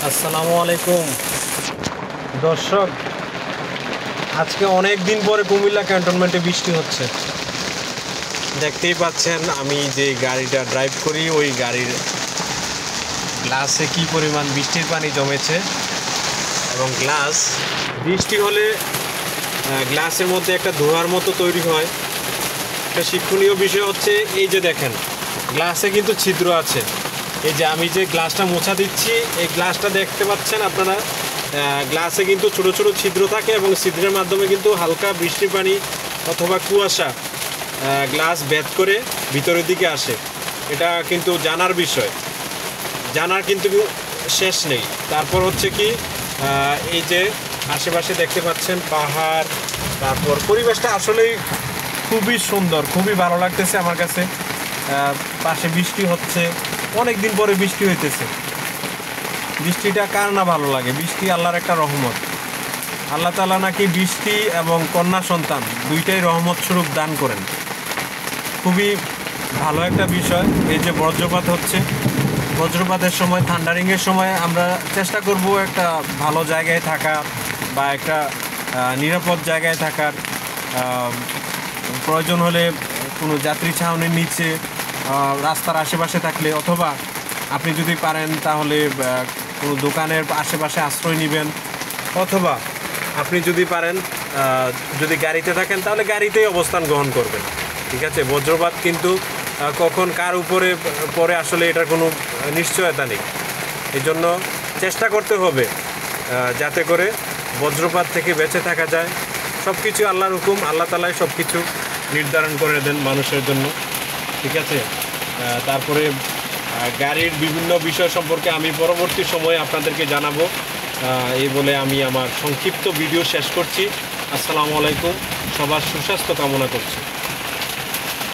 আসসালামু আলাইকুম দর্শক, আজকে অনেক দিন পরে কুমিল্লা ক্যান্টনমেন্টে বৃষ্টি হচ্ছে। দেখতেই পাচ্ছেন আমি যে গাড়িটা ড্রাইভ করি ওই গাড়ির গ্লাসে কি পরিমাণ বৃষ্টির পানি জমেছে। এবং বৃষ্টি হলে গ্লাসের মধ্যে একটা ধোঁয়ার মতো তৈরি হয়। একটা শিক্ষণীয় বিষয় হচ্ছে এই যে দেখেন গ্লাসে কিন্তু ছিদ্র আছে। এই যে আমি যে গ্লাসটা মোছা দিচ্ছি এই গ্লাসটা দেখতে পাচ্ছেন আপনারা, গ্লাসে কিন্তু ছোট ছোট ছিদ্র থাকে এবং ছিদ্রের মাধ্যমে কিন্তু হালকা বৃষ্টির পানি অথবা কুয়াশা গ্লাস ভেদ করে ভিতরের দিকে আসে। এটা কিন্তু জানার বিষয়, জানার কিন্তু শেষ নেই। তারপর হচ্ছে কি এই যে আশেপাশে দেখতে পাচ্ছেন পাহাড়, তারপর পরিবেশটা আসলেই খুবই সুন্দর, খুবই ভালো লাগতেছে আমার কাছে। পাশে বৃষ্টি হচ্ছে, অনেক দিন পরে বৃষ্টি হইতেছে। বৃষ্টিটা কার না ভালো লাগে? বৃষ্টি আল্লাহর একটা রহমত। আল্লাহ তাআলা নাকি বৃষ্টি এবং কন্যা সন্তান দুইটাই রহমত স্বরূপ দান করেন। খুবই ভালো একটা বিষয়। এই যে বজ্রপাত হচ্ছে, বজ্রপাতের সময়, থান্ডারিংয়ের সময় আমরা চেষ্টা করব একটা ভালো জায়গায় থাকা বা একটা নিরাপদ জায়গায় থাকার। প্রয়োজন হলে কোনো যাত্রী ছাউনির নিচে, রাস্তার আশেপাশে থাকলে, অথবা আপনি যদি পারেন তাহলে কোনো দোকানের আশেপাশে আশ্রয় নেবেন, অথবা আপনি যদি পারেন যদি গাড়িতে থাকেন তাহলে গাড়িতেই অবস্থান গ্রহণ করবেন। ঠিক আছে, বজ্রপাত কিন্তু কখন কার উপরে পরে আসলে এটার কোনো নিশ্চয়তা নেই। এই জন্য চেষ্টা করতে হবে যাতে করে বজ্রপাত থেকে বেঁচে থাকা যায়। সব কিছু আল্লাহর হুকুম, আল্লাহ তাআলাই সব কিছু নির্ধারণ করে দেন মানুষের জন্য। ঠিক আছে, তারপরে গাড়ির বিভিন্ন বিষয় সম্পর্কে আমি পরবর্তী সময়ে আপনাদেরকে জানাবো। এই বলে আমি আমার সংক্ষিপ্ত ভিডিও শেষ করছি। আসসালামু আলাইকুম, সবার সুস্বাস্থ্য কামনা করছি।